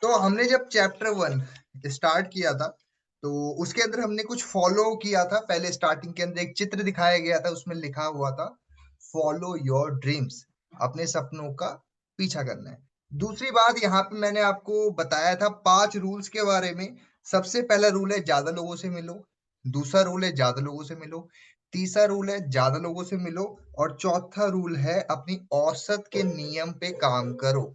तो हमने जब चैप्टर 1 स्टार्ट किया था, तो उसके अंदर हमने कुछ फॉलो किया था। पहले स्टार्टिंग के अंदर एक चित्र दिखाया गया था, उसमें लिखा हुआ था फॉलो योर ड्रीम्स, अपने सपनों का पीछा करना है। दूसरी बात, यहाँ पे मैंने आपको बताया था 5 रूल्स के बारे में। सबसे पहला रूल है ज्यादा लोगों से मिलो, दूसरा रूल है ज्यादा लोगों से मिलो, तीसरा रूल है ज्यादा लोगों से मिलो, और चौथा रूल है अपनी औसत के नियम पे काम करो।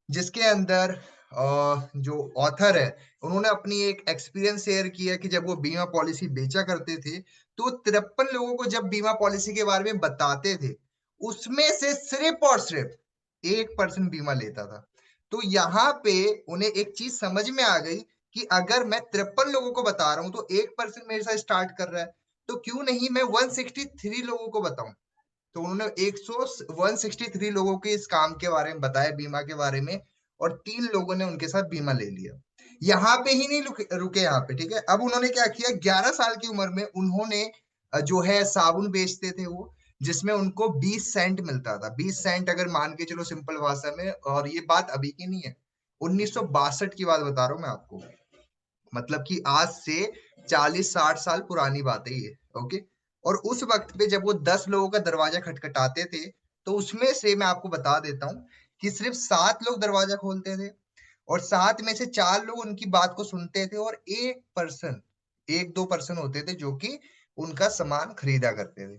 जिसके अंदर जो ऑथर है, उन्होंने अपनी एक एक्सपीरियंस शेयर किया कि जब वो बीमा पॉलिसी बेचा करते थे, तो 53 लोगों को जब बीमा पॉलिसी के बारे में बताते थे, उसमें से सिर्फ और सिर्फ 1% बीमा लेता था। तो यहाँ पे उन्हें एक चीज समझ में आ गई कि अगर मैं 53 लोगों को बता रहा हूँ तो 1% मेरे साथ स्टार्ट कर रहा है, तो क्यों नहीं मैं 163 लोगों को बताऊं। तो उन्होंने 163 लोगों के इस काम के बारे में बताया, बीमा के बारे में, और 3 लोगों ने उनके साथ बीमा ले लिया। यहाँ पे ही नहीं रुके यहाँ पे, ठीक है। अब उन्होंने क्या किया, 11 साल की उम्र में उन्होंने जो है साबुन बेचते थे वो, जिसमें उनको 20 सेंट मिलता था। 20 सेंट अगर मान के चलो सिंपल भाषा में, और ये बात अभी की नहीं है, 1962 की बात बता रहा हूँ मैं आपको। मतलब कि आज से 40-60 साल पुरानी बात है ये। ओके। और उस वक्त पे जब वो 10 लोगों का दरवाजा खटखटाते थे, तो उसमें से मैं आपको बता देता हूँ कि सिर्फ 7 लोग दरवाजा खोलते थे, और 7 में से 4 लोग उनकी बात को सुनते थे, और 1-2 पर्सन होते थे जो कि उनका सामान खरीदा करते थे।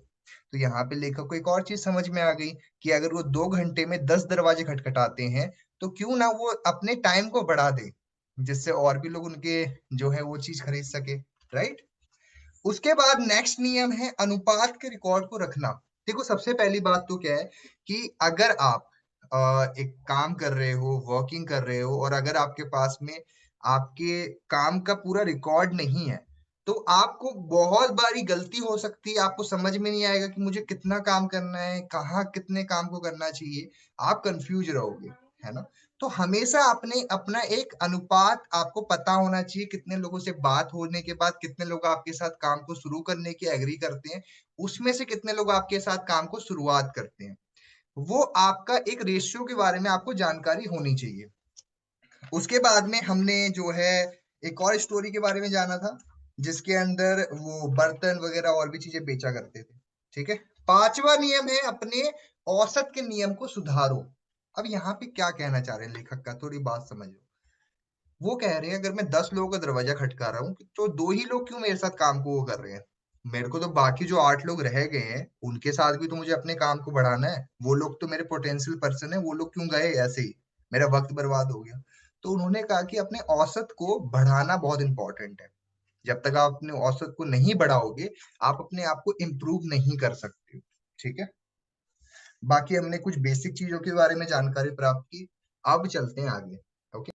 तो यहाँ पे लेखक को एक और चीज समझ में आ गई कि अगर वो 2 घंटे में 10 दरवाजे खटखटाते हैं, तो क्यों ना वो अपने टाइम को बढ़ा दे, जिससे और भी लोग उनके जो है वो चीज खरीद सके। राइट। उसके बाद नेक्स्ट नियम है अनुपात के रिकॉर्ड को रखना। देखो, सबसे पहली बात तो क्या है कि अगर आप एक काम कर रहे हो, वर्किंग कर रहे हो, और अगर आपके पास में आपके काम का पूरा रिकॉर्ड नहीं है, तो आपको बहुत बारी गलती हो सकती है, आपको समझ में नहीं आएगा कि मुझे कितना काम करना है, कहाँ कितने काम को करना चाहिए, आप कंफ्यूज रहोगे, है ना। तो हमेशा अपने अपना एक अनुपात आपको पता होना चाहिए, कितने लोगों से बात होने के बाद कितने लोग आपके साथ काम को शुरू करने की एग्री करते हैं, उसमें से कितने लोग आपके साथ काम को शुरुआत करते हैं, वो आपका एक रेशियो के बारे में आपको जानकारी होनी चाहिए। उसके बाद में हमने जो है एक और स्टोरी के बारे में जाना था, जिसके अंदर वो बर्तन वगैरह और भी चीजें बेचा करते थे। ठीक है। पांचवा नियम है अपने औसत के नियम को सुधारो। अब यहाँ पे क्या कहना चाह रहे हैं लेखक का, थोड़ी बात समझो। वो कह रहे हैं अगर मैं 10 लोगों का दरवाजा खटका रहा हूँ, तो 2 ही लोग क्यों मेरे साथ काम को वो कर रहे हैं। मेरे को तो बाकी जो 8 लोग रह गए हैं उनके साथ भी तो मुझे अपने काम को बढ़ाना है। वो लोग तो मेरे पोटेंशियल पर्सन है, वो लोग क्यों गए ऐसे ही, मेरा वक्त बर्बाद हो गया। तो उन्होंने कहा कि अपने औसत को बढ़ाना बहुत इंपॉर्टेंट है। जब तक आप अपने औसत को नहीं बढ़ाओगे, आप अपने आप को इम्प्रूव नहीं कर सकते। ठीक है। बाकी हमने कुछ बेसिक चीजों के बारे में जानकारी प्राप्त की। अब चलते हैं आगे। ओके।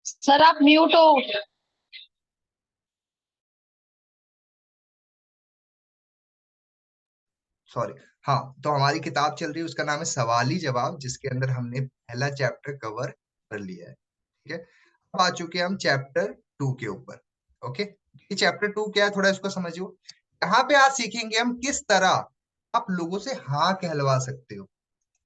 सर आप म्यूट हो। सॉरी। हाँ, तो हमारी किताब चल रही है, उसका नाम है सवाली जवाब, जिसके अंदर हमने पहला चैप्टर कवर कर लिया है। ठीक है। अब आ चुके हैं हम चैप्टर 2 के ऊपर। ओके। ये चैप्टर 2 क्या है, थोड़ा इसको समझियो। यहाँ पे आज सीखेंगे हम किस तरह आप लोगों से हाँ कहलवा सकते हो,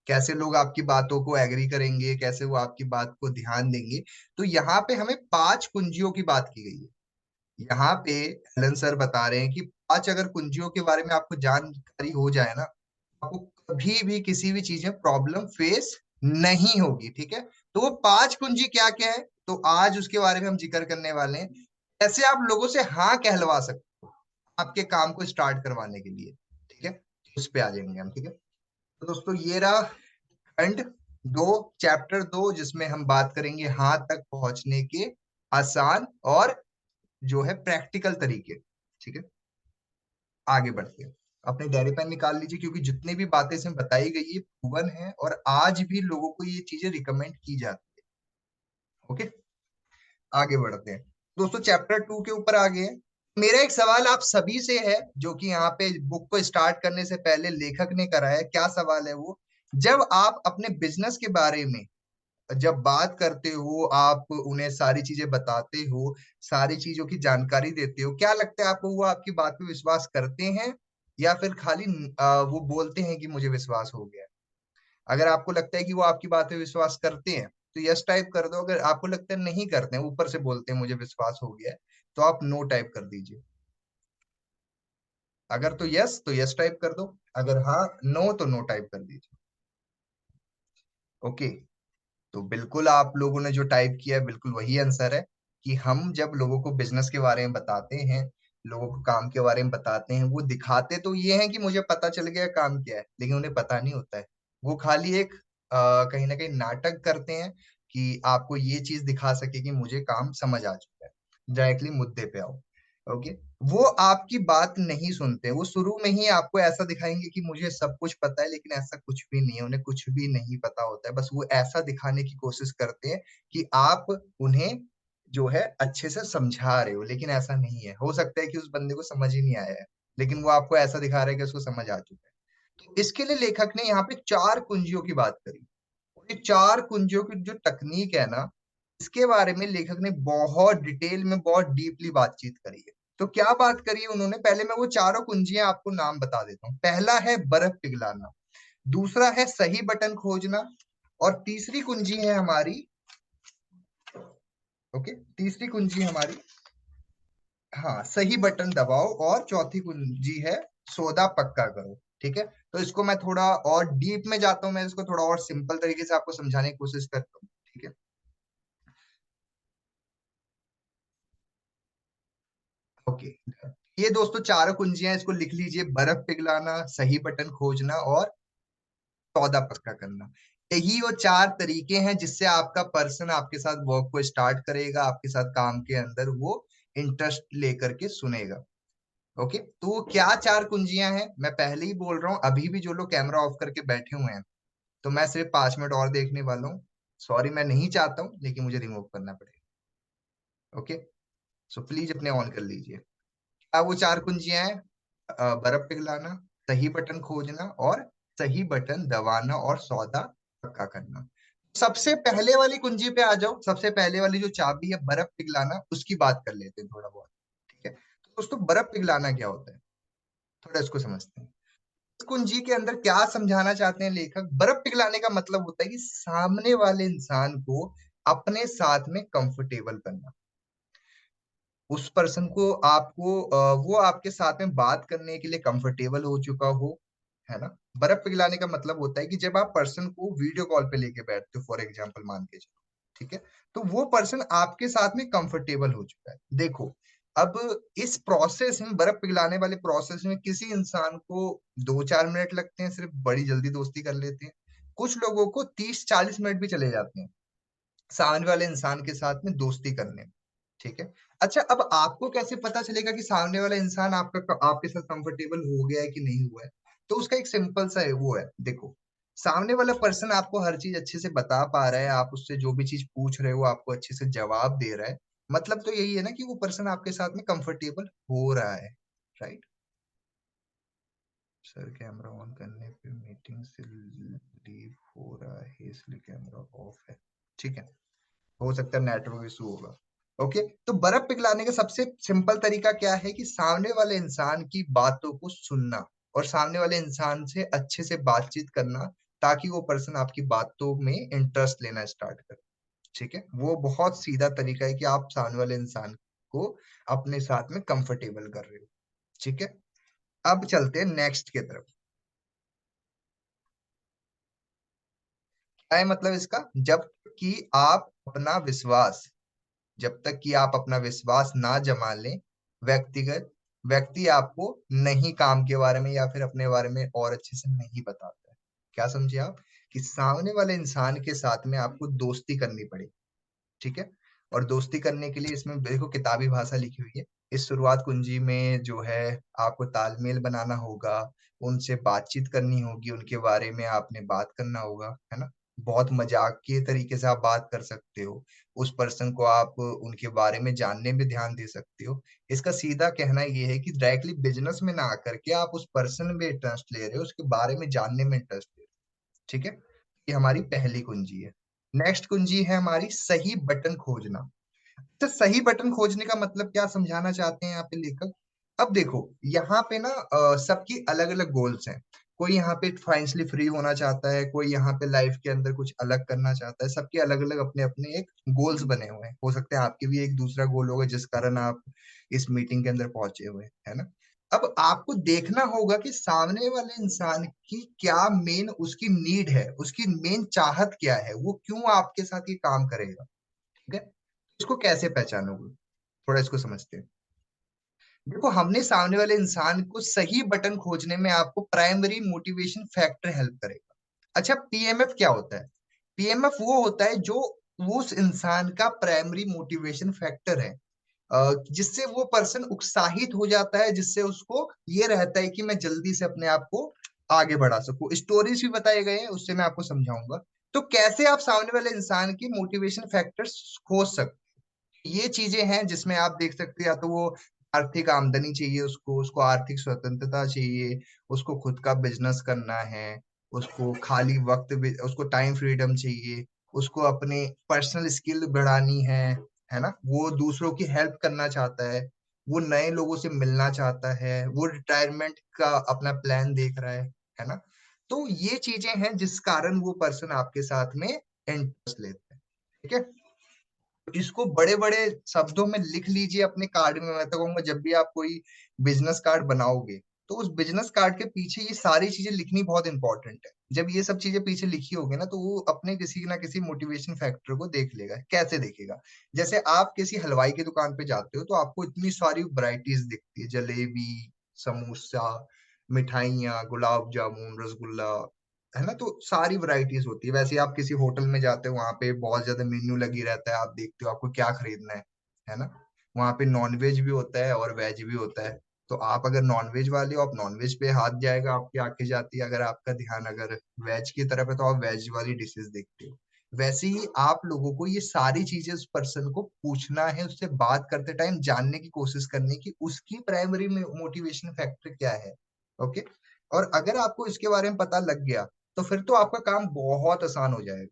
कैसे लोग आपकी बातों को एग्री करेंगे, कैसे वो आपकी बात को ध्यान देंगे। तो यहाँ पे हमें 5 कुंजियों की बात की गई है। यहाँ पे एलन सर बता रहे हैं कि 5 अगर कुंजियों के बारे में आपको जानकारी हो जाए ना, आपको कभी भी किसी भी चीज में प्रॉब्लम फेस नहीं होगी। ठीक है। तो वो 5 कुंजी क्या क्या है, तो आज उसके बारे में हम जिक्र करने वाले हैं। कैसे आप लोगों से हाँ कहलवा सकते हो आपके काम को स्टार्ट करवाने के लिए। ठीक है। उस पे आ जाएंगे हम। ठीक है। तो दोस्तों, ये रहा खंड 2, चैप्टर 2, जिसमें हम बात करेंगे हाँ तक पहुंचने के आसान और जो है प्रैक्टिकल तरीके। ठीक है। आगे बढ़ते हैं। अपने डायरी पेन निकाल लीजिए, क्योंकि जितनी भी बातें इसमें बताई गई है प्रूवन है, और आज भी लोगों को ये चीजें रिकमेंड की जाती है। ओके। आगे बढ़ते हैं दोस्तों, चैप्टर 2 के ऊपर आगे हैं। मेरा एक सवाल आप सभी से है, जो कि यहाँ पे बुक को स्टार्ट करने से पहले लेखक ने करा है। क्या सवाल है वो, जब आप अपने बिजनेस के बारे में जब बात करते हो, आप उन्हें सारी चीजें बताते हो, सारी चीजों की जानकारी देते हो, क्या लगता है आपको, वो आपकी बात पे विश्वास करते हैं या फिर खाली वो बोलते हैं कि मुझे विश्वास हो गया है? अगर आपको लगता है कि वो आपकी बात पे विश्वास करते हैं तो यस टाइप कर दो। अगर आपको लगता है नहीं करते हैं, ऊपर से बोलते हैं मुझे विश्वास हो गया है, तो आप नो टाइप कर दीजिए। अगर तो यस टाइप कर दो, अगर हाँ नो तो नो टाइप कर दीजिए। ओके। तो बिल्कुल आप लोगों ने जो टाइप किया है बिल्कुल वही आंसर है कि हम जब लोगों को बिजनेस के बारे में बताते हैं, लोगों को काम के बारे में बताते हैं, वो दिखाते तो ये है कि मुझे पता चल गया काम क्या है, लेकिन उन्हें पता नहीं होता है। वो खाली एक कहीं ना कहीं नाटक करते हैं कि आपको ये चीज दिखा सके कि मुझे काम समझ आ चुका है। डायरेक्टली मुद्दे पे आओ। ओके। वो आपकी बात नहीं सुनते, वो शुरू में ही आपको ऐसा दिखाएंगे कि मुझे सब कुछ पता है, लेकिन ऐसा कुछ भी नहीं है, उन्हें कुछ भी नहीं पता होता है। बस वो ऐसा दिखाने की कोशिश करते हैं कि आप उन्हें जो है अच्छे से समझा रहे हो, लेकिन ऐसा नहीं है। हो सकता है कि उस बंदे को समझ ही नहीं आया है, लेकिन वो आपको ऐसा दिखा रहा है कि उसको समझ आ चुका है। तो इसके लिए लेखक ने यहाँ पे 4 कुंजियों की बात करी। ये 4 कुंजियों की जो तकनीक है ना, इसके बारे में लेखक ने बहुत डिटेल में, बहुत डीपली बातचीत करी है। तो क्या बात करी है उन्होंने, पहले मैं वो चारों कुंजियां आपको नाम बता देता हूँ। पहला है बर्फ पिघलाना, दूसरा है सही बटन खोजना, और तीसरी कुंजी है हमारी, ओके, तीसरी कुंजी हमारी, हाँ, सही बटन दबाओ, और चौथी कुंजी है सौदा पक्का करो। ठीक है। तो इसको मैं थोड़ा और डीप में जाता हूँ, मैं इसको थोड़ा और सिंपल तरीके से आपको समझाने की कोशिश करता हूँ। ठीक है। ओके। ये दोस्तों चारों कुंजियां, इसको लिख लीजिए, बर्फ पिघलाना, सही बटन खोजना और सौदा पक्का करना। यही वो 4 तरीके हैं जिससे आपका पर्सन आपके साथ वर्क को स्टार्ट करेगा, आपके साथ काम के अंदर वो इंटरेस्ट लेकर के सुनेगा। ओके। तो वो क्या 4 कुंजियां हैं, मैं पहले ही बोल रहा हूँ, अभी भी जो लोग कैमरा ऑफ करके बैठे हुए हैं, तो मैं सिर्फ 5 मिनट और देखने वाला हूँ। सॉरी, मैं नहीं चाहता हूँ, लेकिन मुझे रिमूव करना पड़ेगा। ओके। सो प्लीज अपने ऑन कर लीजिए। अब वो 4 कुंजियां हैं, बर्फ पिघलाना, सही बटन खोजना, और सही बटन दबाना, और सौदा पक्का करना। सबसे पहले वाली कुंजी पे आ जाओ। सबसे पहले वाली जो चाबी है बर्फ पिघलाना, उसकी बात कर लेते हैं थोड़ा बहुत। ठीक है। तो दोस्तों बर्फ पिघलाना क्या होता है, थोड़ा इसको समझते हैं। इस कुंजी के अंदर क्या समझाना चाहते हैं लेखक, बर्फ पिघलाने का मतलब होता है कि सामने वाले इंसान को अपने साथ में कंफर्टेबल करना। उस पर्सन को आपको वो आपके साथ में बात करने के लिए कंफर्टेबल हो चुका हो, है ना। बर्फ पिघलाने का मतलब होता है कि जब आप पर्सन को वीडियो कॉल पे लेके बैठते हो, फॉर एग्जांपल मान के चलो, ठीक है, तो वो पर्सन आपके साथ में कंफर्टेबल हो चुका है। देखो, अब इस प्रोसेस में, बर्फ पिघलाने वाले प्रोसेस में, किसी इंसान को 2-4 मिनट लगते हैं, सिर्फ बड़ी जल्दी दोस्ती कर लेते हैं। कुछ लोगों को 30-40 मिनट भी चले जाते हैं सामने वाले इंसान के साथ में दोस्ती करने में। ठीक है। अच्छा, अब आपको कैसे पता चलेगा कि सामने वाला इंसान आपका आपके साथ कंफर्टेबल हो गया है कि नहीं हुआ है? तो उसका एक सिंपल सा है, वो है, देखो, सामने वाला पर्सन आपको हर चीज अच्छे से बता पा रहा है, आप उससे जो भी चीज पूछ रहे हो आपको अच्छे से जवाब दे रहा है, मतलब तो यही है ना कि वो पर्सन आपके साथ में कंफर्टेबल हो रहा है। राइट। सर कैमरा ऑन करने पे मीटिंग से लीव हो रहा है, इसलिए कैमरा ऑफ है। ठीक है। हो सकता है नेटवर्क इशू होगा। ओके। तो बर्फ पिघलाने का सबसे सिंपल तरीका क्या है कि सामने वाले इंसान की बातों को सुनना, और सामने वाले इंसान से अच्छे से बातचीत करना, ताकि वो पर्सन आपकी बातों में इंटरेस्ट लेना स्टार्ट करे। ठीक है। वो बहुत सीधा तरीका है कि आप सामने वाले इंसान को अपने साथ में कंफर्टेबल कर रहे हो। ठीक है। अब चलते हैं नेक्स्ट की तरफ। क्या है मतलब इसका, जब कि आप अपना विश्वास जब तक कि आप अपना विश्वास ना जमा लें, व्यक्तिगत व्यक्ति आपको नहीं काम के बारे में या फिर अपने बारे में और अच्छे से नहीं बताता है। क्या समझे आप, कि सामने वाले इंसान के साथ में आपको दोस्ती करनी पड़ेगी। ठीक है। और दोस्ती करने के लिए इसमें देखो किताबी भाषा लिखी हुई है। इस शुरुआत कुंजी में जो है, आपको तालमेल बनाना होगा, उनसे बातचीत करनी होगी, उनके बारे में आपने बात करना होगा, है ना। बहुत मजाकिये तरीके से आप बात कर सकते हो, उस पर्सन को आप उनके बारे में जानने में ध्यान दे सकते हो। इसका सीधा कहना ये है कि डायरेक्टली बिजनेस में ना आकर के आप उस पर्सन में इंटरेस्ट ले रहे हो, उसके बारे में जानने में इंटरेस्ट ले रहे हो। ठीक है। ये हमारी पहली कुंजी है। नेक्स्ट कुंजी है हमारी सही बटन खोजना। तो सही बटन खोजने का मतलब क्या समझाना चाहते हैं यहाँ पे लेखक? अब देखो, यहाँ पे ना सबकी अलग अलग गोल्स हैं। कोई यहाँ पे फाइनेंशियली फ्री होना चाहता है, कोई यहाँ पे लाइफ के अंदर कुछ अलग करना चाहता है। सबके अलग अलग अपने अपने एक गोल्स बने हुए हैं। हो सकते हैं आपके भी एक दूसरा गोल होगा जिस कारण आप इस मीटिंग के अंदर पहुंचे हुए हैं, है ना? अब आपको देखना होगा कि सामने वाले इंसान की क्या मेन उसकी नीड है, उसकी मेन चाहत क्या है, वो क्यों आपके साथ ये काम करेगा। ठीक है, इसको कैसे पहचानोगे? थोड़ा इसको समझते हैं। देखो, हमने सामने वाले इंसान को सही बटन खोजने में आपको प्राइमरी मोटिवेशन फैक्टर हेल्प करेगा। अच्छा, पीएमएफ क्या होता है? पीएमएफ वो होता है जो उस इंसान का प्राइमरी मोटिवेशन फैक्टर है, जिससे वो पर्सन उत्साहित हो जाता है, जिससे उसको ये रहता है कि मैं जल्दी से अपने आप को आगे बढ़ा सकूं। स्टोरीज भी बताए गए हैं, उससे मैं आपको समझाऊंगा। तो कैसे आप सामने वाले इंसान की मोटिवेशन फैक्टर्स खोज सकते, ये चीजें हैं जिसमें आप देख सकते हैं। या तो वो आर्थिक आमदनी चाहिए, उसको उसको आर्थिक स्वतंत्रता चाहिए, उसको खुद का बिजनेस करना है, उसको खाली वक्त उसको टाइम फ्रीडम चाहिए, उसको अपने पर्सनल स्किल बढ़ानी है ना? वो दूसरों की हेल्प करना चाहता है, वो नए लोगों से मिलना चाहता है, वो रिटायरमेंट का अपना प्लान देख रहा है ना? तो ये चीजें हैं जिस कारण वो पर्सन आपके साथ में इंटरेस्ट लेता है। ठीक है, इसको बड़े बड़े शब्दों में लिख लीजिए अपने कार्ड में। मैं तो कहूंगा जब भी आप कोई बिजनेस कार्ड बनाओगे, तो उस बिजनेस कार्ड के पीछे ये सारी चीजें लिखनी बहुत इंपॉर्टेंट है। जब ये सब चीजें पीछे लिखी होगी ना, तो वो अपने किसी ना किसी मोटिवेशन फैक्टर को देख लेगा। कैसे देखेगा? जैसे आप किसी हलवाई की दुकान पे जाते हो, तो आपको इतनी सारी वैरायटीज दिखती है, जलेबी, समोसा, मिठाइयाँ, गुलाब जामुन, रसगुल्ला, है ना? तो सारी वैरायटीज होती है। वैसे आप किसी होटल में जाते हो, वहां पे बहुत ज्यादा मेन्यू लगी रहता है, आप देखते हो आपको क्या खरीदना है ना? वहां पे नॉन वेज भी होता है और वेज भी होता है। तो आप अगर नॉन वेज वाले हो, आप नॉन वेज पे हाथ जाएगा, आपकी आंखें जाती है। अगर आपका ध्यान अगर वेज की तरफ है, तो आप वेज वाली डिशेस देखते हो। वैसे ही आप लोगों को ये सारी चीजें उस पर्सन को पूछना है, उससे बात करते टाइम जानने की कोशिश करनी कि उसकी प्राइमरी मोटिवेशन फैक्टर क्या है। ओके, और अगर आपको इसके बारे में पता लग गया, तो फिर तो आपका काम बहुत आसान हो जाएगा।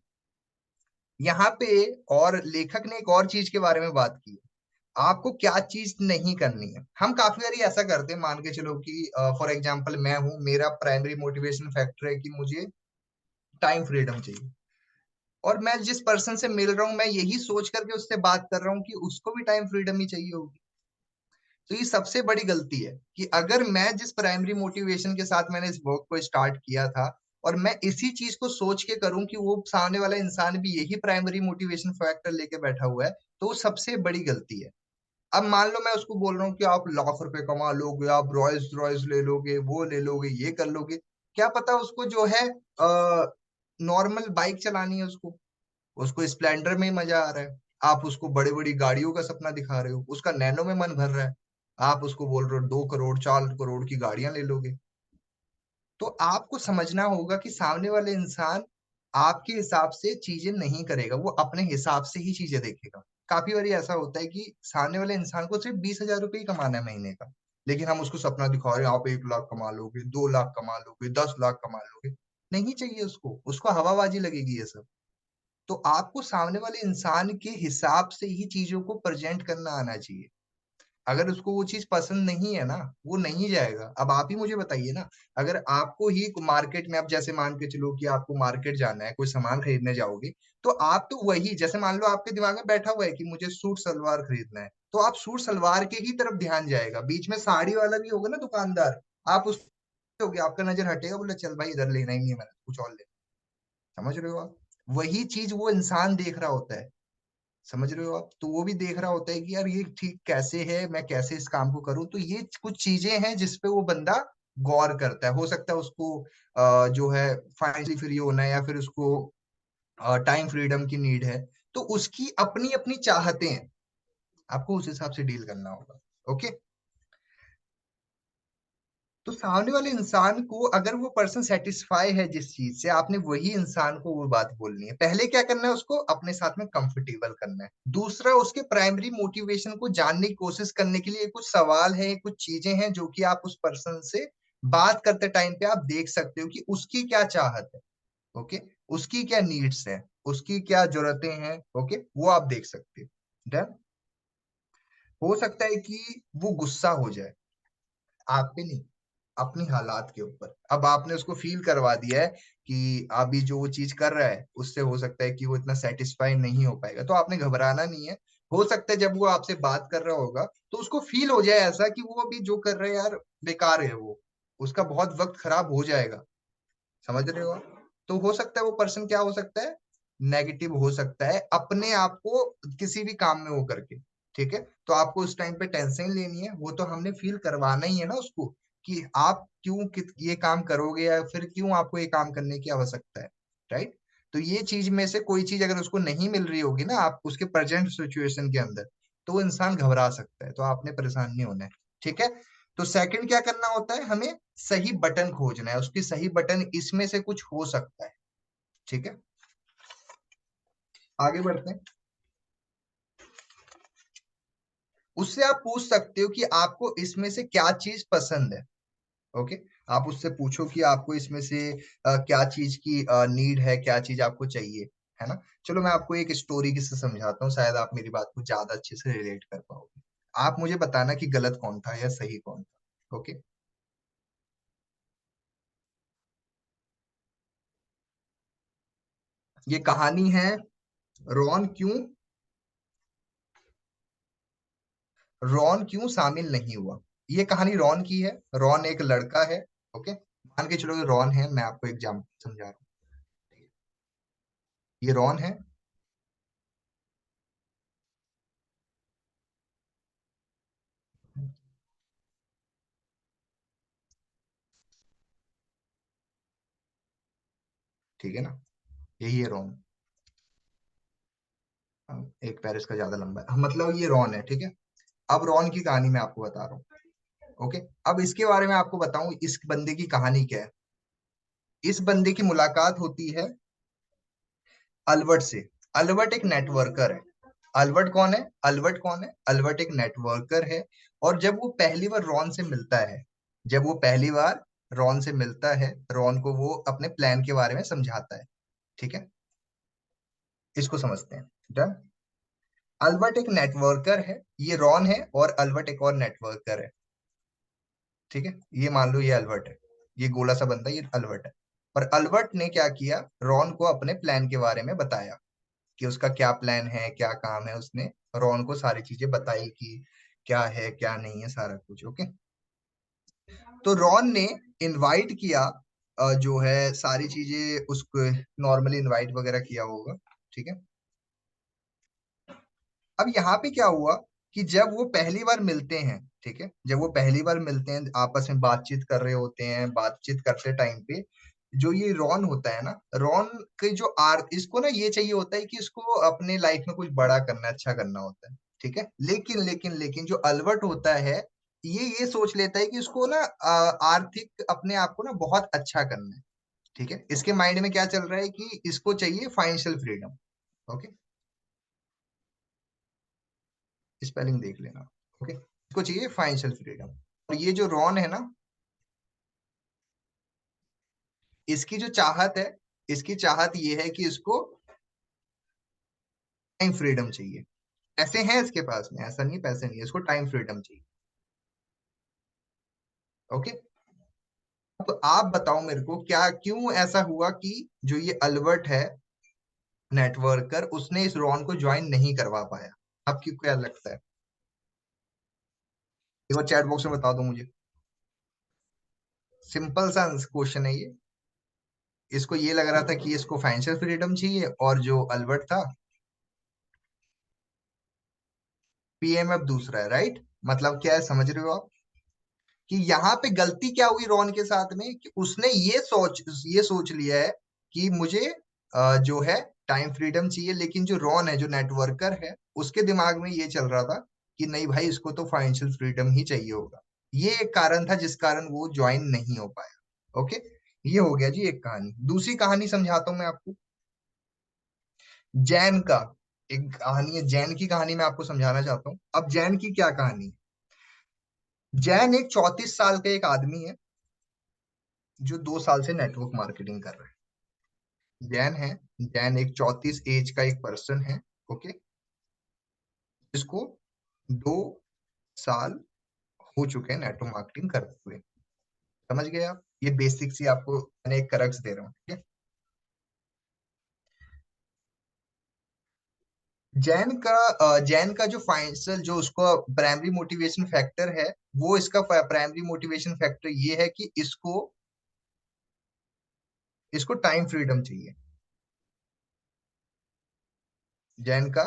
यहाँ पे और लेखक ने एक और चीज के बारे में बात की है, आपको क्या चीज नहीं करनी है। हम काफी बारी ऐसा करते हैं, मान के चलो कि फॉर एग्जांपल मैं हूं, मेरा प्राइमरी मोटिवेशन फैक्टर है कि मुझे टाइम फ्रीडम चाहिए, और मैं जिस पर्सन से मिल रहा हूँ, मैं यही सोच करके उससे बात कर रहा हूँ कि उसको भी टाइम फ्रीडम ही चाहिए होगी। तो ये सबसे बड़ी गलती है कि अगर मैं जिस प्राइमरी मोटिवेशन के साथ मैंने इस वर्क को स्टार्ट किया था, और मैं इसी चीज को सोच के करूं कि वो सामने वाला इंसान भी यही प्राइमरी मोटिवेशन फैक्टर लेके बैठा हुआ है, तो वो सबसे बड़ी गलती है। अब मान लो मैं उसको बोल रहा हूँ कि आप लाख रुपए कमा लोगे, आप रॉयल्स रॉयल्स ले लोगे, वो ले लोगे, ये कर लोगे। क्या पता उसको जो है नॉर्मल बाइक चलानी है, उसको उसको स्प्लेंडर में ही मजा आ रहा है। आप उसको बड़ी बड़ी गाड़ियों का सपना दिखा रहे हो, उसका नैनो में मन भर रहा है। आप उसको बोल रहे हो 2 करोड़ 4 करोड़ की गाड़ियां ले लोगे। तो आपको समझना होगा कि सामने वाले इंसान आपके हिसाब से चीजें नहीं करेगा, वो अपने हिसाब से ही चीजें देखेगा। काफी बार ऐसा होता है कि सामने वाले इंसान को सिर्फ 20,000 रुपए ही कमाना है महीने का, लेकिन हम उसको सपना दिखा रहे हैं आप 1 लाख कमा लोगे, 2 लाख कमा लोगे, 10 लाख कमा लोगे। नहीं चाहिए उसको, उसको हवाबाजी लगेगी ये सब। तो आपको सामने वाले इंसान के हिसाब से ही चीजों को प्रेजेंट करना आना चाहिए। अगर उसको वो चीज पसंद नहीं है ना, वो नहीं जाएगा। अब आप ही मुझे बताइए ना, अगर आपको ही मार्केट में, आप जैसे मान के चलो कि आपको मार्केट जाना है, कोई सामान खरीदने जाओगे, तो आप तो वही, जैसे मान लो आपके दिमाग में बैठा हुआ है कि मुझे सूट सलवार खरीदना है, तो आप सूट सलवार के ही तरफ ध्यान जाएगा। बीच में साड़ी वाला भी होगा ना दुकानदार, आप उस हो गया, आपका नजर हटेगा, बोले चल भाई इधर लेना ही नहीं है, मैंने कुछ और ले। समझ रहे हो आप? वही चीज वो इंसान देख रहा होता है। समझ रहे हो आप? तो वो भी देख रहा होता है कि यार ये ठीक कैसे है, मैं कैसे इस काम को करूं। तो ये कुछ चीजें हैं जिसपे वो बंदा गौर करता है। हो सकता है उसको जो है फाइनेंशियली फ्री होना है, या फिर उसको टाइम फ्रीडम की नीड है। तो उसकी अपनी अपनी चाहते हैं, आपको उस हिसाब से डील करना होगा। ओके, तो सामने वाले इंसान को अगर वो पर्सन सेटिस्फाई है जिस चीज से, आपने वही इंसान को वो बात बोलनी है। पहले क्या करना है, उसको अपने साथ में कंफर्टेबल करना है। दूसरा, उसके प्राइमरी मोटिवेशन को जानने की कोशिश करने के लिए कुछ सवाल है, कुछ चीजें हैं जो कि आप उस पर्सन से बात करते टाइम पे आप देख सकते हो कि उसकी क्या चाहत है। ओके, उसकी क्या नीड्स है। उसकी क्या जरूरतें हैं, ओके, वो आप देख सकते हैं। डन। हो सकता है कि वो गुस्सा हो जाए, आप पे नहीं, अपनी हालात के ऊपर। अब आपने उसको फील करवा दिया है कि अभी जो वो चीज कर रहा है उससे हो सकता है कि वो इतना सेटिस्फाई नहीं हो पाएगा, तो आपने घबराना नहीं है। हो सकता है जब वो आपसे बात कर रहा होगा तो उसको फील हो जाए ऐसा कि वो अभी जो कर रहे हैं यार बेकार है, वो उसका बहुत वक्त खराब हो जाएगा। समझ रहे हो आप? तो हो सकता है वो पर्सन क्या हो सकता है, नेगेटिव हो सकता है अपने आप को किसी भी काम में वो करके। ठीक है, तो आपको उस टाइम पे टेंशन लेनी है, वो तो हमने फील करवाना ही है ना उसको, कि आप क्यों ये काम करोगे या फिर क्यों आपको ये काम करने की आवश्यकता है। राइट। तो ये चीज में से कोई चीज अगर उसको नहीं मिल रही होगी ना आप उसके प्रेजेंट सिचुएशन के अंदर, तो वो इंसान घबरा सकता है, तो आपने परेशान नहीं होना है। ठीक है। तो सेकंड क्या करना होता है, हमें सही बटन खोजना है, उसकी सही बटन इसमें से कुछ हो सकता है। ठीक है, आगे बढ़ते हैं। उससे आप पूछ सकते हो कि आपको इसमें से क्या चीज पसंद है। ओके, आप उससे पूछो कि आपको इसमें से क्या चीज की नीड है, क्या चीज आपको चाहिए, है ना। चलो मैं आपको एक स्टोरी से समझाता हूँ, शायद आप मेरी बात को ज्यादा अच्छे से रिलेट कर पाओगे। आप मुझे बताना कि गलत कौन था या सही कौन था। ओके। ये कहानी है, रॉन क्यों शामिल नहीं हुआ। ये कहानी रॉन की है। रॉन एक लड़का है। ओके, मान के चलो ये रॉन है, मैं आपको एग्जाम्पल समझा रहा हूँ। ये रॉन है। ठीक है ना, यही है रॉन। एक पैर इसका ज्यादा लंबा है, मतलब ये रॉन है। ठीक है, अब रॉन की कहानी मैं आपको बता रहा हूँ। ओके, अब इसके बारे में आपको बताऊं इस बंदे की कहानी क्या है। इस बंदे की मुलाकात होती है अलवर्ट से। अलवर्ट एक नेटवर्कर है। अलवर्ट एक नेटवर्कर है। और जब वो पहली बार रॉन से मिलता है, जब वो पहली बार रॉन से मिलता है, रॉन को वो अपने प्लान के बारे में समझाता है। ठीक है, इसको समझते हैं। डन। अल्बर्ट एक नेटवर्कर है, ये रॉन है, और अल्बर्ट एक और नेटवर्कर है। ठीक है, ये मान लो ये अल्बर्ट है, ये गोला सा बंदा ये अल्बर्ट है। और अल्बर्ट ने क्या किया, रॉन को अपने प्लान के बारे में बताया कि उसका क्या प्लान है, क्या काम है। उसने रॉन को सारी चीजें बताई कि क्या है क्या नहीं है, सारा कुछ। ओके, तो रॉन ने इनवाइट किया, जो है सारी चीजें उसको नॉर्मली इनवाइट वगैरह किया होगा। ठीक है, अब यहाँ पे क्या हुआ कि जब वो पहली बार मिलते हैं, ठीक है, जब वो पहली बार मिलते हैं आपस में बातचीत कर रहे होते हैं, बातचीत करते टाइम पे जो ये रॉन होता है ना, रॉन के जो इसको ना ये चाहिए होता है कि इसको अपने लाइफ में कुछ बड़ा करना है, अच्छा करना होता है। ठीक है, लेकिन जो अल्बर्ट होता है, ये सोच लेता है कि इसको ना आर्थिक अपने आप को ना बहुत अच्छा करना है। ठीक है, इसके माइंड में क्या चल रहा है कि इसको चाहिए फाइनेंशियल फ्रीडम। ओके, स्पेलिंग देख लेना। ओके, इसको चाहिए फाइनेंशियल फ्रीडम। और ये जो रॉन है ना, इसकी जो चाहत है, इसकी चाहत ये है कि इसको टाइम फ्रीडम चाहिए। पैसे हैं इसके पास में, ऐसा नहीं पैसे नहीं है, इसको टाइम फ्रीडम चाहिए। ओके, तो आप बताओ मेरे को क्या क्यों ऐसा हुआ कि जो ये अल्बर्ट है नेटवर्कर, उसने इस रॉन को ज्वाइन नहीं करवा पाया। आपकी क्या लगता है, एक बार चैट बॉक्स में बता दो मुझे। सिंपल सा क्वेश्चन है ये। इसको ये लग रहा था कि इसको फाइनेंशियल फ्रीडम चाहिए, और जो अल्बर्ट था पीएमएफ दूसरा है। राइट, मतलब क्या है समझ रहे हो आप, कि यहाँ पे गलती क्या हुई रॉन के साथ में, कि उसने ये सोच लिया है कि मुझे जो है टाइम फ्रीडम चाहिए, लेकिन जो रॉन है जो नेटवर्कर है उसके दिमाग में ये चल रहा था कि नहीं भाई इसको तो फाइनेंशियल फ्रीडम ही चाहिए होगा। ये एक कारण था जिस कारण वो ज्वाइन नहीं हो पाया। ओके, ये हो गया जी एक कहानी। दूसरी कहानी समझाता हूँ मैं आपको, जैन का। एक कहानी है जैन की, कहानी मैं आपको समझाना चाहता हूँ। अब जैन की क्या कहानी है, जैन एक 34 साल का एक आदमी है जो 2 साल से नेटवर्क मार्केटिंग कर रहा है। जैन है। जैन एक 34 एज का एक पर्सन है। ओके। जिसको 2 साल हो चुके हैं नेटवर्क मार्केटिंग करते हुए। समझ गए आप? ये बेसिक सी आपको मैंने एक करक्स दे रहा हूँ, ठीक है। जैन का जो फाइनेंशियल जो उसका प्राइमरी मोटिवेशन फैक्टर है, वो इसका प्राइमरी मोटिवेशन फैक्टर ये है कि इसको टाइम फ्रीडम चाहिए। जैन का।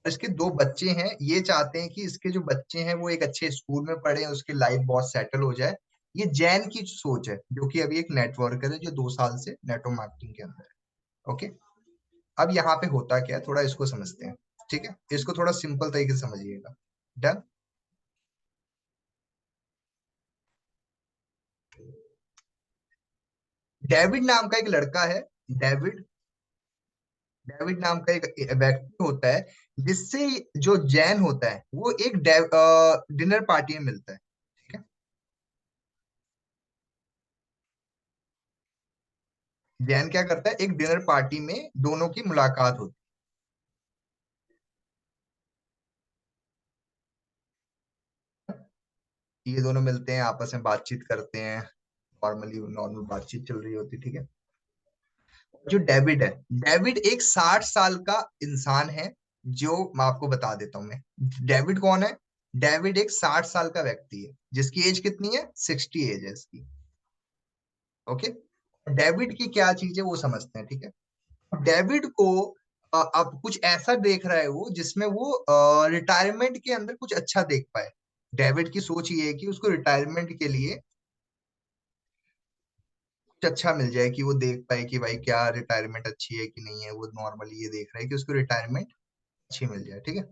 इसके 2 बच्चे हैं, ये चाहते हैं कि इसके जो बच्चे हैं वो एक अच्छे स्कूल में पढ़े, उसकी लाइफ बहुत सेटल हो जाए। ये जैन की सोच है, जो कि अभी एक नेटवर्कर है जो 2 साल से नेटवर्क मार्केटिंग के अंदर है। ओके। अब यहाँ पे होता क्या है, थोड़ा इसको समझते हैं। ठीक है, इसको थोड़ा सिंपल तरीके से समझिएगा। डन। डेविड नाम का एक लड़का है। डेविड। डेविड नाम का एक व्यक्ति होता है, जिससे जो जैन होता है वो एक डिनर पार्टी में मिलता है। ठीक है। जैन क्या करता है, एक डिनर पार्टी में दोनों की मुलाकात होती है। ये दोनों मिलते हैं, आपस में बातचीत करते हैं। नॉर्मली नॉर्मल बातचीत चल रही होती है, ठीक है। जो डेविड है, डेविड एक 60 साल का इंसान है। जो मैं आपको बता देता हूँ मैं, डेविड कौन है। डेविड एक 60 साल का व्यक्ति है, जिसकी एज कितनी है, 60 एज है इसकी। ओके। डेविड की क्या चीज है वो समझते हैं, ठीक है। डेविड को अब कुछ ऐसा देख रहा है वो, जिसमें वो रिटायरमेंट के अंदर कुछ अच्छा देख पाए। डेविड की सोच ये है कि उसको रिटायरमेंट के लिए कुछ अच्छा मिल जाए, कि वो देख पाए कि भाई क्या रिटायरमेंट अच्छी है कि नहीं है। वो नॉर्मली ये देख रहा है कि उसको रिटायरमेंट अच्छी मिल जाए, ठीक है।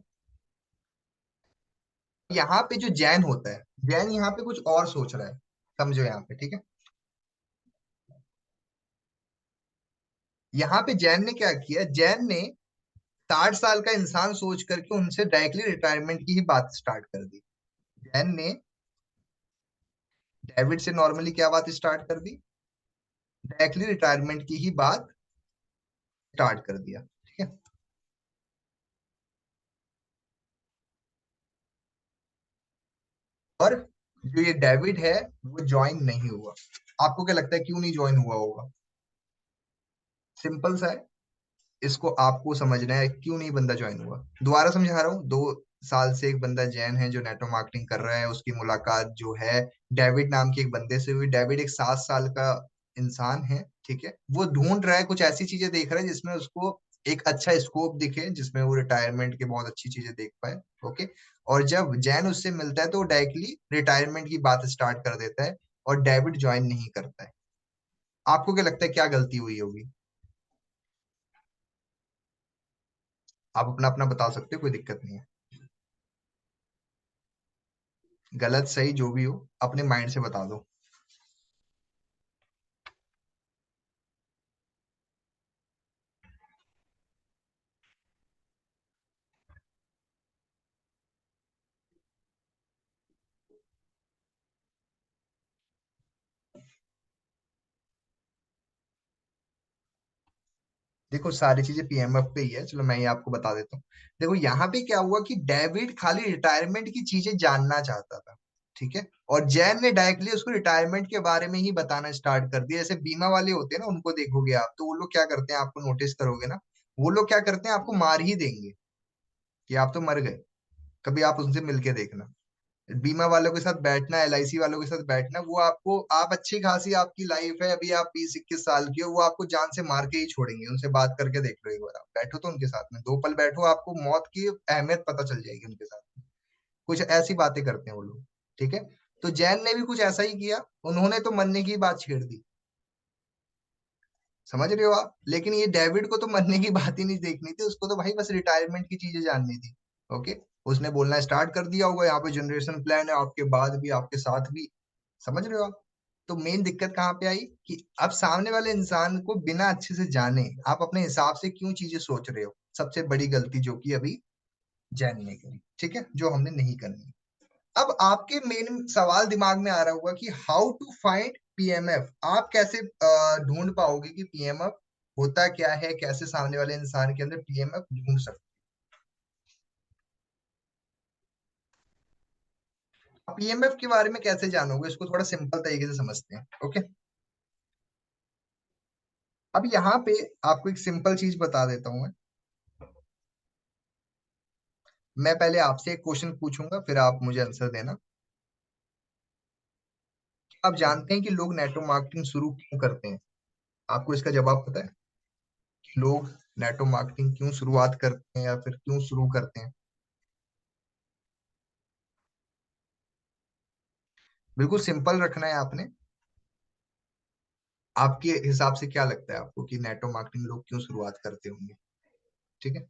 यहाँ पे जो जैन होता है, जैन यहाँ पे कुछ और सोच रहा है। समझो यहाँ पे, ठीक है। यहाँ पे जैन ने क्या किया, जैन ने 60 साल का इंसान सोच करके उनसे डायरेक्टली रिटायरमेंट की ही बात स्टार्ट कर दी। जैन ने डेविड से नॉर्मली क्या बात स्टार्ट कर दी, डायरेक्टली रिटायरमेंट की ही बात स्टार्ट कर दिया, ठीक है। और जो ये डेविड है वो ज्वाइन नहीं हुआ। आपको क्या लगता है क्यों नहीं ज्वाइन हुआ होगा? सिंपल सा है। इसको आपको समझना है क्यों नहीं बंदा ज्वाइन हुआ। दोबारा समझा रहा हूँ। 2 साल से एक बंदा जैन है जो नेटवर्क मार्केटिंग कर रहा है, उसकी मुलाकात जो है डेविड नाम के एक बंदे से हुई। डेविड एक 7 साल का इंसान है, ठीक है। वो ढूंढ रहा है, कुछ ऐसी चीजें देख रहा है जिसमें उसको एक अच्छा स्कोप दिखे, जिसमें वो रिटायरमेंट के बहुत अच्छी चीजें देख पाए। ओके। और जब जैन उससे मिलता है तो वो डायरेक्टली रिटायरमेंट की बात स्टार्ट कर देता है, और डेविड ज्वाइन नहीं करता है। आपको क्या लगता है क्या गलती हुई होगी? आप अपना अपना बता सकते हो, कोई दिक्कत नहीं है। गलत सही जो भी हो, अपने माइंड से बता दो। देखो सारी चीजें पीएमएफ पे ही है, चलो मैं ये आपको बता देता हूँ। देखो यहाँ पे क्या हुआ कि डेविड खाली रिटायरमेंट की चीजें जानना चाहता था, ठीक है। और जैन ने डायरेक्टली उसको रिटायरमेंट के बारे में ही बताना स्टार्ट कर दिया। जैसे बीमा वाले होते हैं ना, उनको देखोगे आप तो वो लोग क्या करते हैं, आपको नोटिस करोगे ना, वो लोग क्या करते हैं, आपको मार ही देंगे कि आप तो मर गए। कभी आप उनसे मिलके देखना। बीमा वालों के साथ बैठना, एलआईसी वालों के साथ बैठना, वो आपको, आप अच्छी खासी आपकी लाइफ है, अभी आप 20-21 साल की हो, वो आपको जान से मार के ही छोड़ेंगे। उनसे बात करके देख लो एक बार, आप बैठो तो उनके साथ में 2 पल बैठो, आपको मौत की अहमियत पता चल जाएगी उनके साथ में। कुछ ऐसी बातें करते हैं वो लोग, ठीक है। तो जैन ने भी कुछ ऐसा ही किया। उन्होंने तो मरने की बात छेड़ दी। समझ रहे हो आप? लेकिन ये डेविड को तो मरने की बात ही नहीं देखनी थी, उसको तो भाई बस रिटायरमेंट की चीजें जाननी थी। ओके। उसने बोलना स्टार्ट कर दिया होगा, यहाँ पे जनरेशन प्लान है, आपके बाद भी आपके साथ भी। समझ रहे हो आप? तो मेन दिक्कत कहाँ पे आई कि अब सामने वाले इंसान को बिना अच्छे से जाने आप अपने हिसाब से क्यों चीजें सोच रहे हो। सबसे बड़ी गलती जो कि अभी जैन ने करी, ठीक है, जो हमने नहीं करनी। अब आपके मेन सवाल दिमाग में आ रहा होगा कि हाउ टू फाइंड पीएमएफ। आप कैसे ढूंढ पाओगे कि पीएमएफ होता क्या है, कैसे सामने वाले इंसान के अंदर पीएमएफ ढूंढ सकते हैं। पीएमएफ के बारे में कैसे जानोगे, इसको थोड़ा सिंपल तरीके से समझते हैं। ओके, अब यहाँ पे आपको एक सिंपल चीज बता देता हूं मैं पहले आपसे एक क्वेश्चन पूछूंगा, फिर आप मुझे आंसर देना। आप जानते हैं कि लोग नेटवर्क मार्केटिंग शुरू क्यों करते हैं? आपको इसका जवाब पता है कि लोग नेटवर्क मार्केटिंग क्यों शुरुआत करते हैं या फिर क्यों शुरू करते हैं? बिल्कुल सिंपल रखना है आपने। आपके हिसाब से क्या लगता है आपको कि नेटवर्क मार्केटिंग लोग क्यों शुरुआत करते होंगे? ठीक है,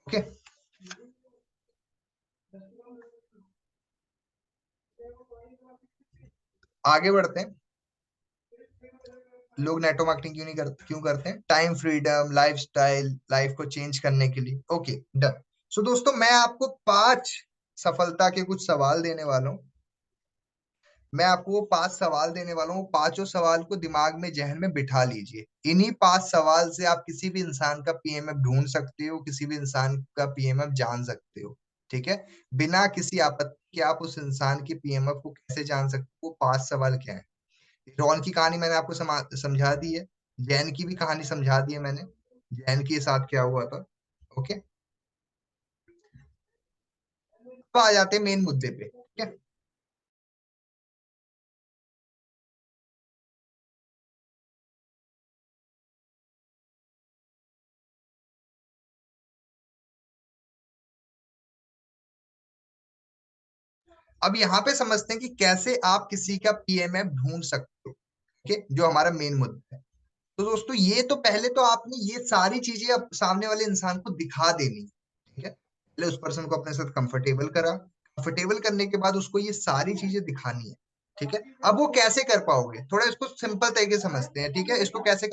ओके, आगे बढ़ते हैं। लोग नेटवर्क मार्केटिंग क्यों करते हैं? टाइम फ्रीडम, लाइफस्टाइल, लाइफ को चेंज करने के लिए। Okay, done. सो दोस्तों, मैं आपको 5 सफलता के कुछ सवाल देने वाला हूँ। मैं आपको वो 5 सवाल देने वाला हूँ, पांचों सवाल को दिमाग में, जहन में बिठा लीजिए। इन्हीं 5 सवाल से आप किसी भी इंसान का पीएमएफ ढूंढ सकते हो, किसी भी इंसान का पीएमएफ जान सकते हो। ठीक है, बिना किसी आपत्ति के आप उस इंसान के पीएमएफ को कैसे जान सकते हो? वो 5 सवाल क्या है? रॉन की कहानी मैंने आपको समझा दी है। जैन की भी कहानी समझा दी है मैंने, जैन के साथ क्या हुआ था। ओके, तो आ जाते हैं मेन मुद्दे पे। ठीक है, अब यहाँ पे समझते हैं कि कैसे आप किसी का पीएमएफ ढूंढ सकते हो। ओके, जो हमारा मेन मुद्दा है। तो दोस्तों, ये तो पहले तो आपने ये सारी चीजें अब सामने वाले इंसान को दिखा देनी है। ठीक है, पहले उस पर्सन को अपने साथ कंफर्टेबल करा, कंफर्टेबल करने के बाद उसको ये सारी चीजें दिखानी है। ठीक है, अब वो कैसे कर पाओगे, थोड़ा इसको सिंपल तरीके से समझते हैं। ठीक है, इसको कैसे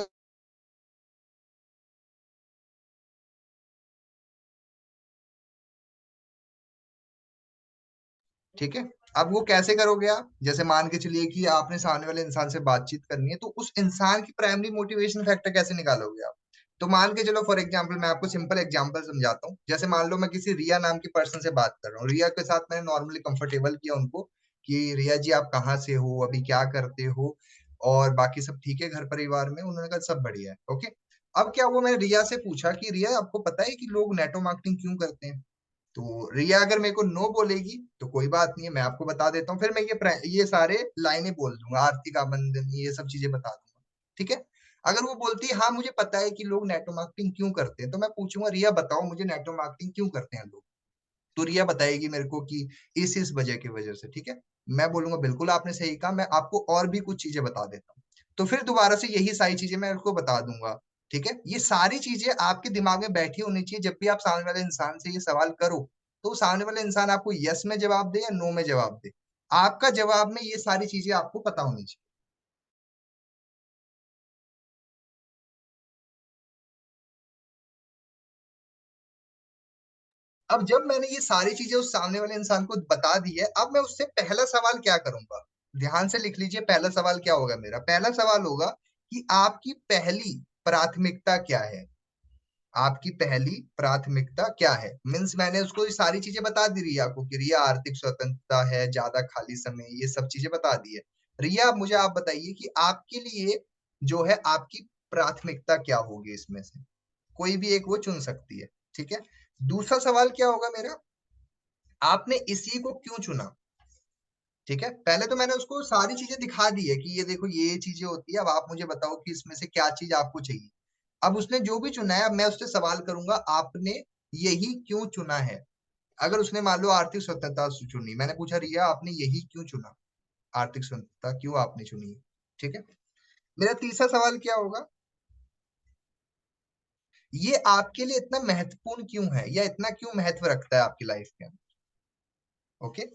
ठीक है, अब वो कैसे करोगे आप? जैसे मान के चलिए कि आपने सामने वाले इंसान से बातचीत करनी है, तो उस इंसान की प्राइमरी मोटिवेशन फैक्टर कैसे निकालोगे आप? तो मान के चलो, फॉर एग्जांपल मैं आपको सिंपल एग्जांपल समझाता हूँ। जैसे मान लो मैं किसी रिया नाम की पर्सन से बात कर रहा हूँ, रिया के साथ मैंने नॉर्मली कंफर्टेबल किया उनको कि रिया जी आप कहाँ से हो, अभी क्या करते हो, और बाकी सब ठीक है घर परिवार में? उन्होंने कहा सब बढ़िया है। ओके, अब क्या हुआ, मैंने रिया से पूछा कि रिया आपको पता है कि लोग नेटवर्क मार्केटिंग क्यों करते हैं? तो रिया अगर मेरे को नो बोलेगी तो कोई बात नहीं है, मैं आपको बता देता हूँ। फिर मैं ये सारे लाइनें बोल दूंगा, आर्थिक आबंधन, ये सब चीजें बता दूंगा। ठीक है, अगर वो बोलती है हाँ मुझे पता है कि लोग नेटवर्क मार्केटिंग क्यों करते हैं, तो मैं पूछूंगा रिया बताओ मुझे नेटवर्क मार्केटिंग क्यों करते हैं लोग? तो रिया बताएगी मेरे को कि इस वजह की वजह से। ठीक है, मैं बोलूंगा बिल्कुल आपने सही कहा, मैं आपको और भी कुछ चीजें बता देता हूँ। तो फिर दोबारा से यही सारी चीजें मैं उसको बता दूंगा। ठीक है, ये सारी चीजें आपके दिमाग में बैठी होनी चाहिए। जब भी आप सामने वाले इंसान से ये सवाल करो, तो सामने वाले इंसान आपको यस में जवाब दे या नो में जवाब दे, आपका जवाब में ये सारी चीजें आपको पता होनी चाहिए। अब जब मैंने ये सारी चीजें उस सामने वाले इंसान को बता दी है, अब मैं उससे पहला सवाल क्या करूंगा? ध्यान से लिख लीजिए, पहला सवाल क्या होगा मेरा? पहला सवाल होगा कि आपकी पहली प्राथमिकता क्या है? आपकी पहली प्राथमिकता क्या है? मीन्स मैंने उसको ये सारी चीजें बता दी रिया को कि रिया आर्थिक स्वतंत्रता है, ज्यादा खाली समय, ये सब चीजें बता दी है। रिया अब मुझे आप बताइए कि आपके लिए जो है आपकी प्राथमिकता क्या होगी इसमें से? कोई भी एक वो चुन सकती है। ठीक है, दूसरा सवाल क्या होगा मेरा? आपने इसी को क्यों चुना? ठीक है, पहले तो मैंने उसको सारी चीजें दिखा दी है कि ये देखो ये चीजें होती है, अब आप मुझे बताओ कि इसमें से क्या चीज आपको चाहिए। अब उसने जो भी चुना है, अब मैं उससे सवाल करूंगा आपने यही क्यों चुना है? अगर उसने मान लो आर्थिक स्वतंत्रता चुनी, मैंने पूछा रिया आपने यही क्यों चुना, आर्थिक स्वतंत्रता क्यों आपने चुनी है? ठीक है, मेरा तीसरा सवाल क्या होगा? ये आपके लिए इतना महत्वपूर्ण क्यों है, या इतना क्यों महत्व रखता है आपकी लाइफ के अंदर? ओके,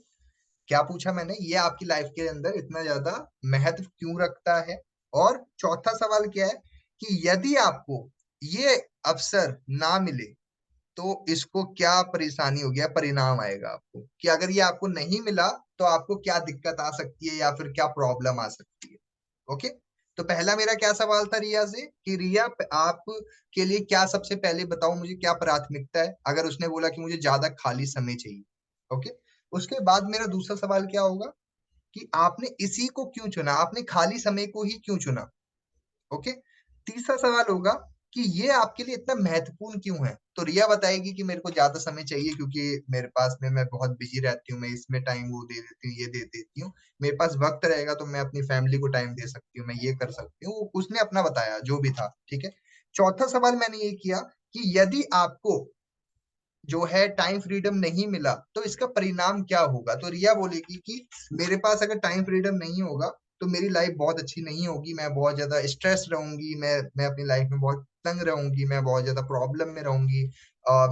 क्या पूछा मैंने? ये आपकी लाइफ के अंदर इतना ज्यादा महत्व क्यों रखता है? और चौथा सवाल क्या है कि यदि आपको ये अवसर ना मिले, तो इसको क्या परेशानी होगी, परिणाम आएगा आपको कि अगर ये आपको नहीं मिला तो आपको क्या दिक्कत आ सकती है या फिर क्या प्रॉब्लम आ सकती है। ओके। तो पहला मेरा क्या सवाल था रिया से कि रिया आप के लिए क्या सबसे पहले बताओ मुझे क्या प्राथमिकता है, अगर उसने बोला कि मुझे ज्यादा खाली समय चाहिए। ओके। उसके बाद मेरा दूसरा सवाल क्या होगा कि आपने इसी को क्यों चुना, आपने खाली समय को ही क्यों चुना। ओके। तीसरा सवाल होगा कि ये आपके लिए इतना महत्वपूर्ण क्यों है। तो रिया बताएगी कि मेरे को ज्यादा समय चाहिए क्योंकि मेरे पास में मैं बहुत बिजी रहती हूँ, मैं इसमें टाइम वो दे देती हूँ, ये दे देती हूँ। मेरे पास वक्त रहेगा तो मैं अपनी फैमिली को टाइम दे सकती हूँ, मैं ये कर सकती हूँ। उसने अपना बताया जो भी था, ठीक है। चौथा सवाल मैंने ये किया कि यदि आपको जो है टाइम फ्रीडम नहीं मिला तो इसका परिणाम क्या होगा। तो रिया बोलेगी कि मेरे पास अगर टाइम फ्रीडम नहीं होगा तो मेरी लाइफ बहुत अच्छी नहीं होगी, मैं बहुत ज्यादा स्ट्रेस रहूंगी, मैं अपनी लाइफ में बहुत तंग रहूंगी, मैं बहुत ज्यादा प्रॉब्लम में रहूंगी।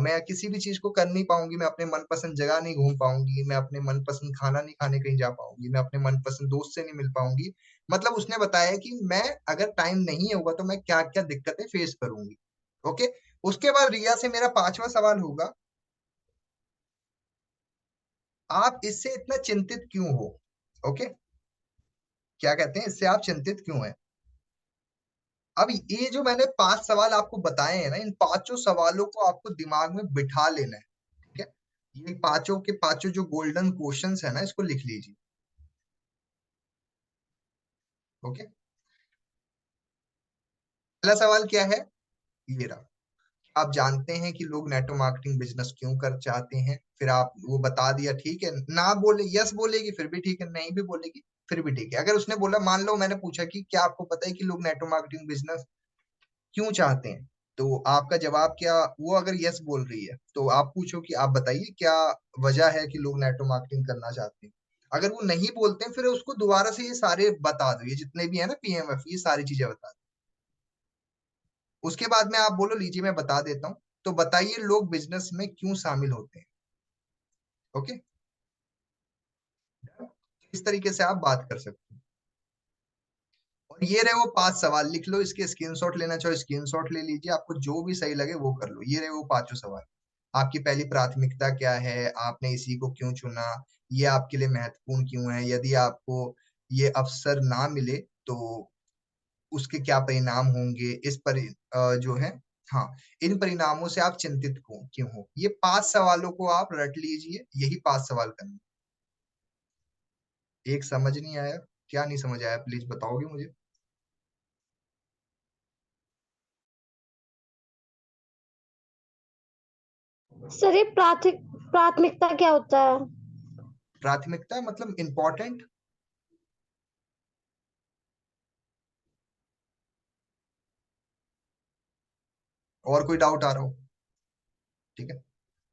मैं किसी भी चीज को कर नहीं पाऊंगी, मैं अपने मनपसंद जगह नहीं घूम पाऊंगी, मैं अपने मनपसंद खाना नहीं खाने कहीं जा पाऊंगी, मैं अपने मनपसंद दोस्त से नहीं मिल पाऊंगी। मतलब उसने बताया कि मैं अगर टाइम नहीं होगा तो मैं क्या क्या दिक्कतें फेस करूंगी। ओके। उसके बाद रिया से मेरा पांचवा सवाल होगा, आप इससे इतना चिंतित क्यों हो। ओके। क्या कहते हैं, इससे आप चिंतित क्यों हैं। अब ये जो मैंने पांच सवाल आपको बताए हैं ना, इन पांचों सवालों को आपको दिमाग में बिठा लेना है। ठीक है। ये पांचों के पांचों जो गोल्डन क्वेश्चंस है ना, इसको लिख लीजिए। ओके। पहला सवाल क्या है, ये रहा। आप जानते हैं कि लोग नेटवर्क मार्केटिंग बिजनेस क्यों कर चाहते हैं। फिर आप वो बता दिया, ठीक है। ना बोले, यस बोलेगी फिर भी ठीक है, नहीं भी बोलेगी फिर भी ठीक है। अगर उसने बोला, मान लो मैंने पूछा कि क्या आपको पता है कि लोग नेटवर्क मार्केटिंग बिजनेस क्यों चाहते हैं, तो आपका जवाब क्या, वो अगर यस बोल रही है तो आप पूछो कि आप बताइए क्या वजह है कि लोग नेटवर्क मार्केटिंग करना चाहते हैं। अगर वो नहीं बोलते हैं फिर उसको दोबारा से ये सारे बता दो, ये जितने भी है ना पीएमएफ, ये सारी चीजें बता दो। उसके बाद में आप बोलो, लीजिए मैं बता देता हूँ। तो बताइए लोग बिजनेस में क्यों शामिल होते हैं। ओके। इस तरीके से आप बात कर सकते हैं। और ये रहे वो पांच सवाल, लिख लो, इसके स्क्रीनशॉट लेना चाहो स्क्रीनशॉट ले लीजिए, आपको जो भी सही लगे वो कर लो। ये रहे वो पांचों सवाल। आपकी पहली प्राथमिकता क्या है, आपने इसी को क्यों चुना, ये आपके लिए महत्वपूर्ण क्यों है, यदि आपको ये अवसर ना मिले तो उसके क्या परिणाम होंगे, जो है, हाँ, इन परिणामों से आप चिंतित क्यों हो। ये पांच सवालों को आप रट लीजिए, यही पांच सवाल करने। एक समझ नहीं आया, क्या नहीं समझ आया, प्लीज बताओगे मुझे। सर ये प्राथमिकता क्या होता है? प्राथमिकता मतलब इम्पोर्टेंट। और कोई डाउट आ रहा हो, ठीक है,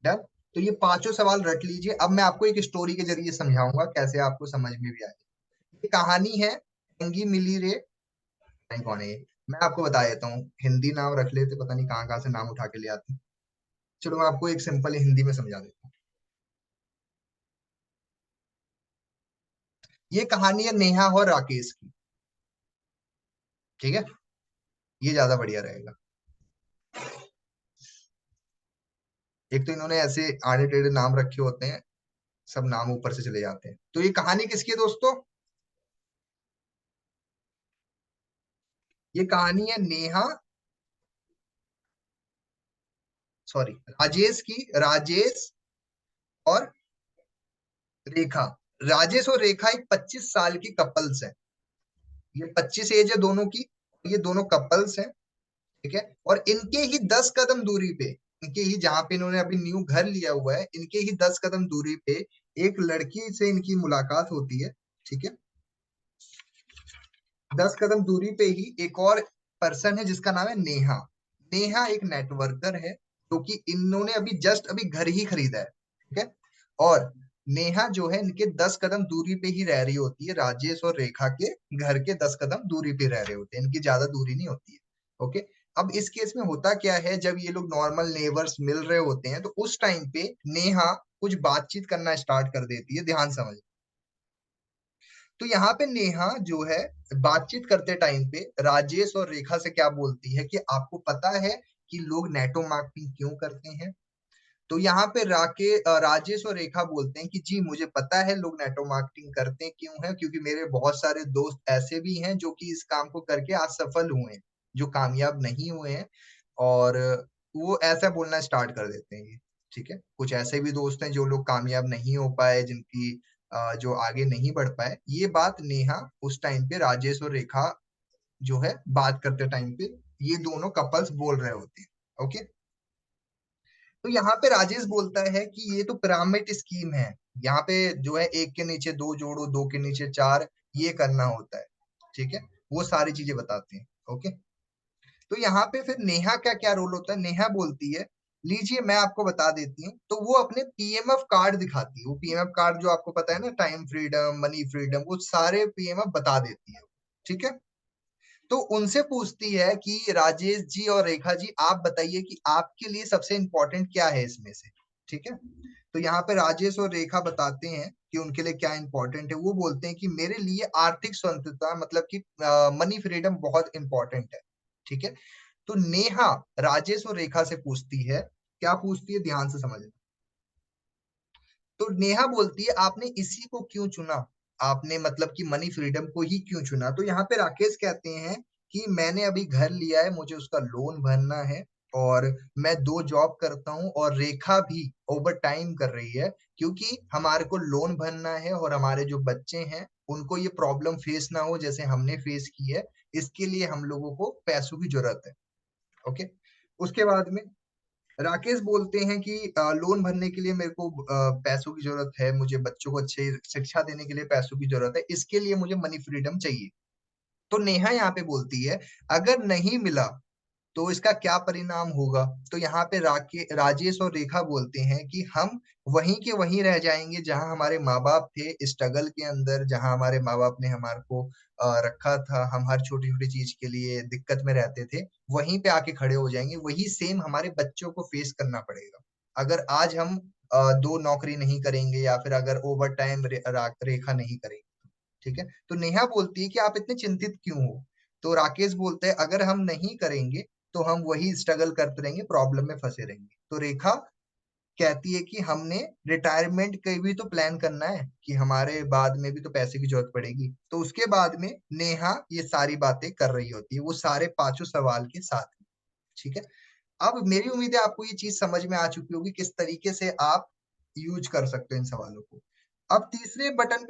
डन। तो ये पांचों सवाल रट लीजिए। अब मैं आपको एक स्टोरी के जरिए समझाऊंगा कैसे आपको समझ में भी आए। ये कहानी है एंगी मिली रे। नहीं, कौन है ये, मैं आपको बता देता हूँ। हिंदी नाम रख लेते, पता नहीं कहाँ कहाँ से नाम उठा के ले आते हैं। चलो मैं आपको एक सिंपल हिंदी में समझा देता हूँ। ये कहानी है नेहा और राकेश की, ठीक है। ये ज्यादा बढ़िया रहेगा। एक तो इन्होंने ऐसे आड़े टेढ़े नाम रखे होते हैं, सब नाम ऊपर से चले जाते हैं। तो ये कहानी किसकी है दोस्तों, ये कहानी है नेहा, सॉरी, राजेश की। राजेश और रेखा। राजेश और रेखा एक 25 साल की कपल्स हैं। ये 25 एज है दोनों की। ये दोनों कपल्स हैं, ठीक है। और इनके ही 10 कदम दूरी पे, इनके ही जहां पे इन्होंने अभी न्यू घर लिया हुआ है, इनके ही 10 कदम दूरी पे एक लड़की से इनकी मुलाकात होती है, ठीक है। 10 कदम दूरी पे ही एक और पर्सन है जिसका नाम है नेहा। नेहा एक नेटवर्कर है क्योंकि इन्होंने अभी जस्ट अभी घर ही खरीदा है, ठीक है। और नेहा जो है इनके 10 कदम दूरी पे ही रह रही होती है, राजेश और रेखा के घर के 10 कदम दूरी पे रह रहे होते हैं, इनकी ज्यादा दूरी नहीं होती है। ओके। अब इस केस में होता क्या है, जब ये लोग नॉर्मल नेबर्स मिल रहे होते हैं तो उस टाइम पे नेहा कुछ बातचीत करना स्टार्ट कर देती है, ध्यान समझ। तो यहाँ पे नेहा जो है बातचीत करते टाइम पे राजेश और रेखा से क्या बोलती है कि आपको पता है कि लोग नेटो मार्केटिंग क्यों करते हैं। तो यहाँ पे राजेश और रेखा बोलते हैं कि जी मुझे पता है लोग नेटवर्क मार्केटिंग करते क्यों है, क्योंकि मेरे बहुत सारे दोस्त ऐसे भी हैं जो कि इस काम को करके आज सफल हुए हैं, जो कामयाब नहीं हुए हैं। और वो ऐसा बोलना स्टार्ट कर देते हैं ये। ठीक है, कुछ ऐसे भी दोस्त हैं जो लोग कामयाब नहीं हो पाए, जिनकी जो आगे नहीं बढ़ पाए। ये बात नेहा उस टाइम पे राजेश और रेखा जो है बात करते टाइम पे ये दोनों कपल्स बोल रहे होते हैं। ओके, तो यहाँ पे राजेश बोलता है कि ये तो पिरामिड स्कीम है, यहाँ पे जो है एक के नीचे दो जोड़ो, दो के नीचे चार, ये करना होता है। ठीक है, वो सारी चीजें बताते हैं। ओके, तो यहाँ पे फिर नेहा का क्या रोल होता है? नेहा बोलती है, लीजिए मैं आपको बता देती हूँ। तो वो अपने पीएमएफ कार्ड दिखाती है, वो पीएमएफ कार्ड जो आपको पता है ना, टाइम फ्रीडम, मनी फ्रीडम, वो सारे पीएमएफ बता देती है। ठीक है, तो उनसे पूछती है कि राजेश जी और रेखा जी आप बताइए कि आपके लिए सबसे इंपॉर्टेंट क्या है इसमें से। ठीक है, तो यहाँ पे राजेश और रेखा बताते हैं कि उनके लिए क्या इंपॉर्टेंट है। वो बोलते हैं कि मेरे लिए आर्थिक स्वतंत्रता, मतलब कि मनी फ्रीडम बहुत इंपॉर्टेंट है। ठीक है, तो नेहा राजेश और रेखा से पूछती है, क्या पूछती है ध्यान से समझना। तो नेहा बोलती है आपने इसी को क्यों चुना, आपने मतलब कि मनी फ्रीडम को ही क्यों चुना। तो यहाँ पे राकेश कहते हैं कि मैंने अभी घर लिया है, मुझे उसका लोन भरना है, और मैं 2 जॉब करता हूँ, और रेखा भी ओवर टाइम कर रही है, क्योंकि हमारे को लोन भरना है और हमारे जो बच्चे हैं उनको ये प्रॉब्लम फेस ना हो जैसे हमने फेस की है। इसके लिए हम लोगों को पैसों की जरूरत है। ओके, उसके बाद में राकेश बोलते हैं कि लोन भरने के लिए मेरे को पैसों की जरूरत है, मुझे बच्चों को अच्छी शिक्षा देने के लिए पैसों की जरूरत है, इसके लिए मुझे मनी फ्रीडम चाहिए। तो नेहा यहाँ पे बोलती है, अगर नहीं मिला तो इसका क्या परिणाम होगा। तो यहाँ पे राजेश और रेखा बोलते हैं कि हम वहीं के वहीं रह जाएंगे जहां हमारे माँ बाप थे, स्ट्रगल के अंदर, जहां हमारे माँ बाप ने हमारे को रखा था, हम हर छोटी छोटी चीज के लिए दिक्कत में रहते थे, वहीं पे आके खड़े हो जाएंगे। वही सेम हमारे बच्चों को फेस करना पड़ेगा अगर आज हम 2 नौकरी नहीं करेंगे, या फिर अगर ओवर टाइम रेखा नहीं करेंगे। ठीक है, तो नेहा बोलती है कि आप इतने चिंतित क्यों हो। तो राकेश बोलते हैं अगर हम नहीं करेंगे तो हम वही स्ट्रगल करते रहेंगे, प्रॉब्लम में फंसे रहेंगे। तो रेखा कहती है कि हमने रिटायरमेंट का भी तो प्लान करना है, कि हमारे बाद में भी तो पैसे की जरूरत पड़ेगी। तो उसके बाद में नेहा ये सारी बातें कर रही होती है, वो सारे पांचों सवाल के साथ में। ठीक है, अब मेरी उम्मीद है आपको ये चीज समझ में आ चुकी होगी किस तरीके से आप यूज कर सकते हो इन सवालों को। अब तीसरे बटन